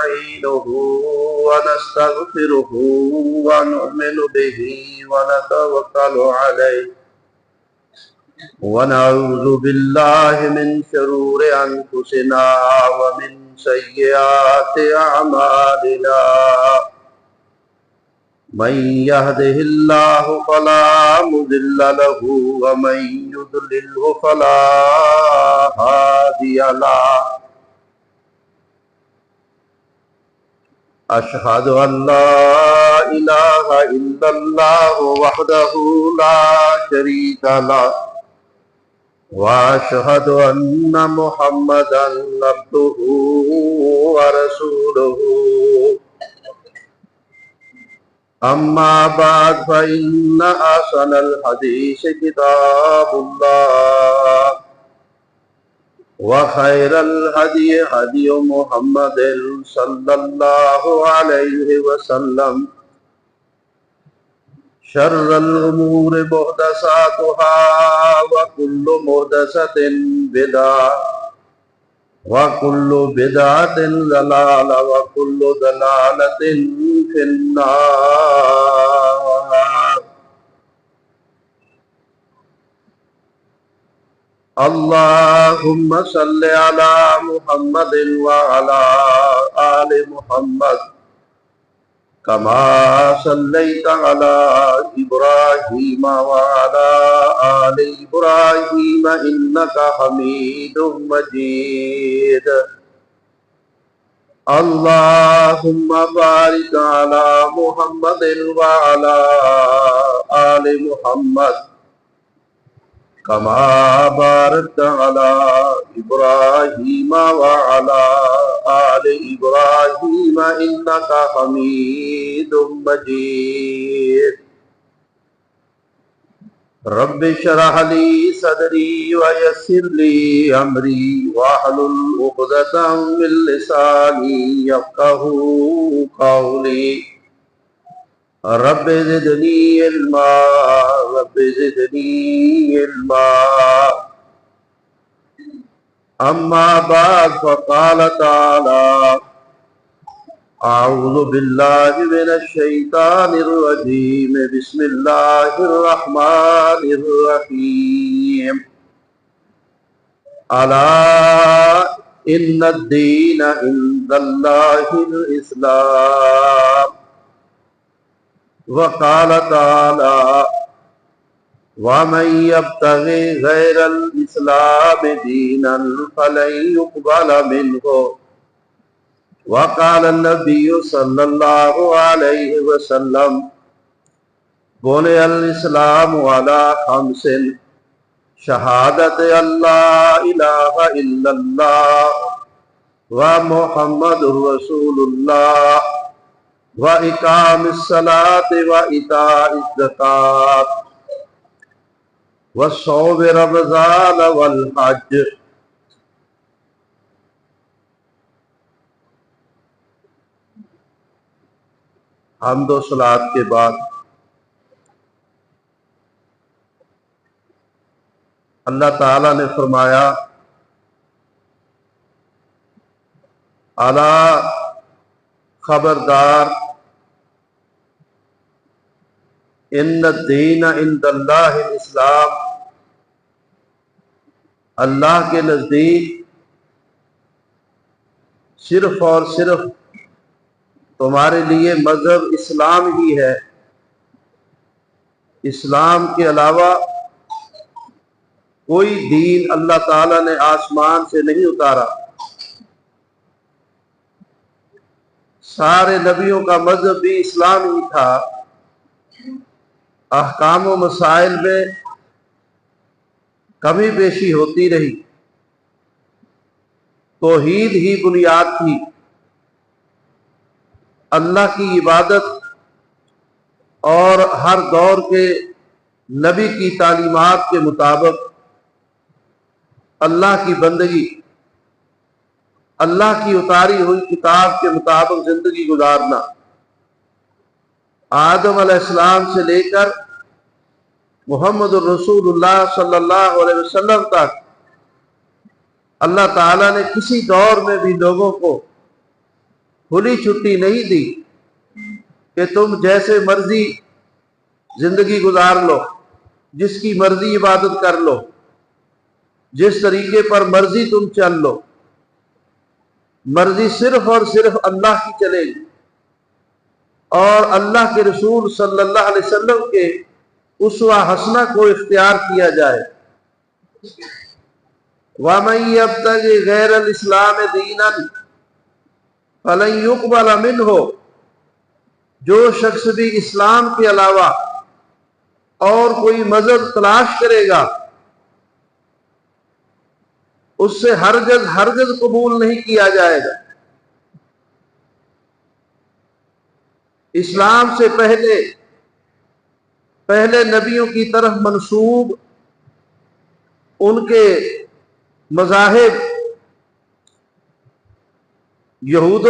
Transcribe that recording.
نستعينه ونستغفره ونؤمن به ونتوكل عليه ونعوذ بالله من شرور أنفسنا ومن سيئات أعمالنا من يهده الله فلا مضل له ومن يضلله فلا هادي له أشهد أن لا إله إلا الله وحده لا شريك له وأشهد أن محمدا عبده ورسوله أما بعد فإن أحسن الحديث كتاب الله وخير الهدي هدي محمد صلى الله عليه وسلم شر الأمور محدثاتها وكل محدثة بدعة وكل بدعة ضلالة وكل ضلالة في النار اللهم صل على محمد وعلى آل محمد كما صليت على إبراهيم وعلى آل إبراهيم إنك حميد مجيد اللهم بارك على محمد وعلى آل محمد كما باركت على إبراهيم وعلى آل إبراهيم إنك حميد مجيد رب اشرح لي صدري ويسر لي أمري واحلل عقدة من لساني يفقهوا قولي رب زدني علما رب زدني علما أما بعد فقال تعالى أعوذ بالله من الشيطان الرجيم بسم الله الرحمن الرحيم ألا إن الدين عند الله الإسلام وقال تعالى ومن يبتغي غير الإسلام دينا فلن يقبل منه وقال النبي صلى الله عليه وسلم بني الإسلام على خمس شهادة أن لا إله إلا الله ومحمد رسول الله وإقام الصلاة وإيتاء الزكاة وصوم رمضان والحج حمد و صلاۃ کے بعد اللہ تعالی نے فرمایا الا خبردار ان الدین عند اللہ الاسلام اللہ کے نزدیک صرف اور صرف تمہارے لیے مذہب اسلام ہی ہے، اسلام کے علاوہ کوئی دین اللہ تعالیٰ نے آسمان سے نہیں اتارا۔ سارے نبیوں کا مذہب بھی اسلام ہی تھا۔ احکام و مسائل میں کمی بیشی ہوتی رہی، توحید ہی بنیاد تھی۔ اللہ کی عبادت اور ہر دور کے نبی کی تعلیمات کے مطابق اللہ کی بندگی، اللہ کی اتاری ہوئی کتاب کے مطابق زندگی گزارنا، آدم علیہ السلام سے لے کر محمد الرسول اللہ صلی اللہ علیہ وسلم تک اللہ تعالیٰ نے کسی دور میں بھی لوگوں کو کھلی چھٹی نہیں دی کہ تم جیسے مرضی زندگی گزار لو، جس کی مرضی عبادت کر لو، جس طریقے پر مرضی تم چل لو۔ مرضی صرف اور صرف اللہ کی چلے گی، اور اللہ کے رسول صلی اللہ علیہ وسلم کے اسوہ حسنہ کو اختیار کیا جائے۔ وَمَن يَبْتَغِ غَيْرَ الْإِسْلَامِ دِينًا فَلَن يُقْبَلَ مِنْهُ، جو شخص بھی اسلام کے علاوہ اور کوئی مذہب تلاش کرے گا اس سے ہرگز قبول نہیں کیا جائے گا۔ اسلام سے پہلے نبیوں کی طرف منسوب ان کے مذاہب یہود